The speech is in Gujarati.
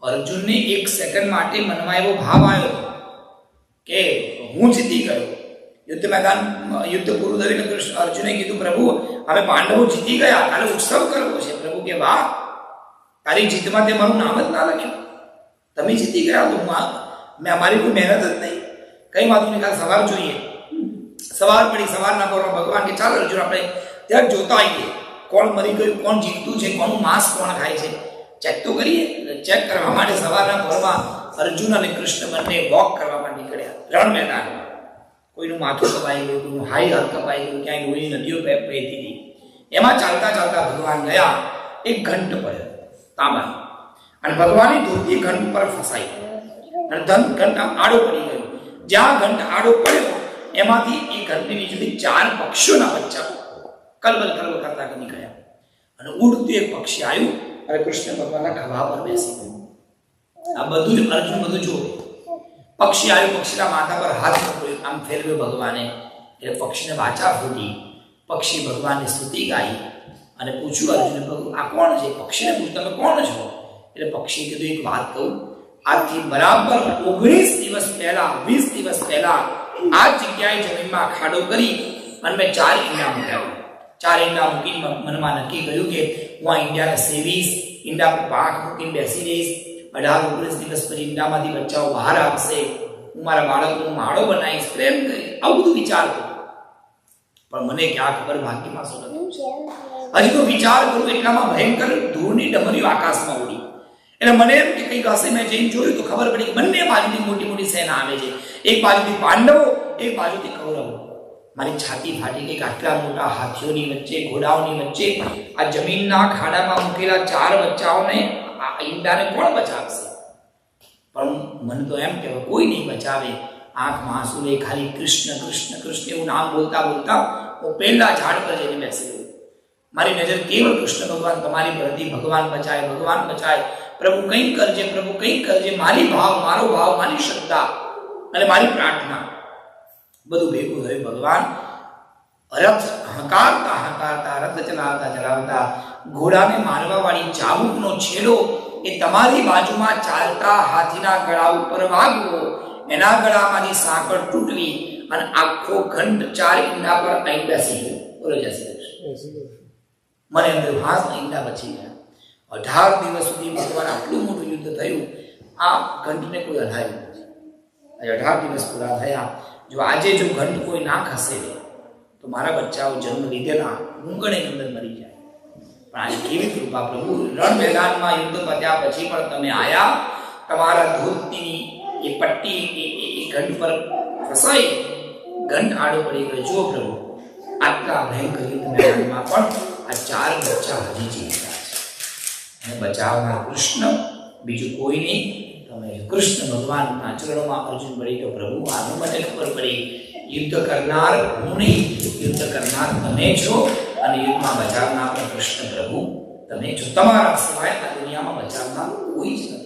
અર્જુનને એક સેકન્ડ માટે મનમાં એવો ભાવ આવ્યો કે હું જીતી ગયો. યુદ્ધ મેદાન યુદ્ધ પૂરું થઈને કૃષ્ણ અર્જુને કીધું, પ્રભુ અમે પાંડવો જીતી ગયા, કાલે ઉત્સવ કરવો છે. પ્રભુ કે વાહ, તારી જીતમાં તે મારું નામ જ ના લખ્યું, તમે જીતી ગયા તો મેં અમારી કોઈ મહેનત જ નહીં. કઈ વાંધો નહીં, કાલે સવાર જોઈએ. સવાર પડી, સવારના પરમાં ભગવાન કે ચાલ અર્જુન આપણે ત્યાં જોતા આવીએ કોણ મરી ગયું, કોણ જીતતું છે, કોનું માંસ કોણ ખાય છે, ચેક તો કરીએ. ચેક કરવા માટે સવારના પરમાં અર્જુન અને કૃષ્ણ બંને વોક કરવા માટે નીકળ્યા રણ મેદાનમાં. કોઈનું માથું કપાઈ ગયું, કોઈનું હાઈ હાથ કપાઈ ગયું, ક્યાંય લોહી નદીઓ વહેતી હતી. એમાં ચાલતા ચાલતા ભગવાન ગયા, એક ઘંટ પડ્યો તાંબા, અને ભગવાનની ધોતી ઘંટ પર ફસાઈ અને ઘંટ આડો પડી ગયો. જ્યાં ઘંટ આડો પડ્યો એમાંથી એ ઘંટની નીચેથી 4 પક્ષીઓના બચ્ચા કલબલ કલબલ કરતા નીકળ્યા, અને ઉડતું એક પક્ષી આવ્યું અને કૃષ્ણ ભગવાનના ખભા પર બેસી ગયું. આ બધું જ અર્જુન બધું જોવે. પક્ષી આવ્યું, પક્ષીના માથા પર હાથ મૂક્યો, આમ ફેરવ્યો ભગવાને, એટલે પક્ષીને વાચા ફૂટી. પક્ષી ભગવાનની સ્તુતિ ગાઈ અને પૂછ્યું અર્જુને, પ્રભુ આ કોણ છે? પક્ષીને પૂછ્યું, તમે કોણ છો? એટલે પક્ષી કીધું, એક વાત કહું, આજથી બરાબર 19 દિવસ પહેલા, 20 દિવસ પહેલા આ જગ્યાએ જમીનમાં ખાડો કરી અને મેં 4 ઈંડા મૂક્યા. 4 ઈંડા મૂકીને મનમાં નક્કી કર્યું કે હું આ ઈંડાને સેવીશ, ઈંડા પર પાંખ મૂકીને બેસી રહીશ. 18-19 દિવસ પછી ઈંડામાંથી બચ્ચાઓ બહાર આવશે, હું મારા બાળકોનો માળો બનાવીશ, પ્રેમ કરીશ, આવું બધું વિચારતો. પણ મને ક્યાં ખબર ભાગ્યમાં શું હતું. હજી તો વિચાર કરું એટલામાં ભયંકર ધૂળની ડમરીઓ આકાશમાં ઉડી. એટલે મને એમ કે કંઈક હશે. મેં જઈને જોયું તો ખબર પડી કે બંને બાજુથી મોટી મોટી સેના આવે છે. એક બાજુથી પાંડવો, એક બાજુથી કૌરવો. મારી છાતી ફાટી ગઈ. આટલા મોટા હાથીઓની વચ્ચે, ઘોડાઓની વચ્ચે આ જમીનના ખાડામાં મૂકેલા 4 બચ્ચાઓને, આ ઈંડાને કોણ બચાવશે? પણ મને તો એમ કે કોઈ નહીં બચાવે. આંખમાં આંસુ લઈ ખાલી કૃષ્ણ કૃષ્ણ કૃષ્ણ એવું નામ બોલતા બોલતા હું પહેલા ઝાડ પર જઈને બેસી ગયો. મારી નજર કેવળ કૃષ્ણ ભગવાન તમારી પર હતી. ભગવાન બચાય, ભગવાન બચાય, પ્રભુ કંઈક કરજે, પ્રભુ કંઈક કરજે. મારી ભાવ, મારો ભાવ, મારી શ્રદ્ધા અને મારી પ્રાર્થના બધું ભેગું થયું. ભગવાન રથ હંકારતા હંકારતા, રથ ચલાવતા ચલાવતા, ઘોડાને મારવા વાળી ચાબુકનો છેડો એ તમારી બાજુમાં ચાલતા હાથીના ગળા ઉપર વાગ્યો. એના ગળામાંથી સાંકળ તૂટવી અને આખો ઘંટ 4 ઈંડા પર આવી બેસી ગયો. બોલો જય શ્રી કૃષ્ણ. મને અંદર હાથ ઈંડા બચી ગયા. 18 દિવસ સુધી ભગવાન આટલું મોટું યુદ્ધ થયું, આ ઘંટને કોઈ હલાવ્યું નથી. 18 દિવસ પૂરા થયા. જો આજે જો ઘંટ કોઈ ના ખસેડે તો મારા બચ્ચાઓ જન્મ લીધેલા ઊંઘણે અંદર મરી જાય. પણ આજે કેવી કૃપા પ્રભુ! રણ મેદાનમાં યુદ્ધ પત્યા પછી પણ તમે આયા, તમારા ધોતીની એ પટ્ટી એ ઘંટ પર ફસાઈ, ઘંટ આડો પડી ગયો. જો પ્રભુ, આટલા ભયંકર યુદ્ધ મેદાનમાં પણ આ 4 બચ્ચા હજી જીવતા છે, અને બચાવનાર કૃષ્ણ, બીજું કોઈ નહીં. તમે કૃષ્ણ ભગવાનના ચરણોમાં અર્જુન પડી ગયો. પ્રભુ આનું મને ખબર પડી, યુદ્ધ કરનાર હું નહીં, યુદ્ધ કરનાર તમે છો, અને યુદ્ધમાં બચાવનાર કૃષ્ણ પ્રભુ તમે છો. તમારા સિવાય આ દુનિયામાં બચાવનાર કોઈ જ નથી.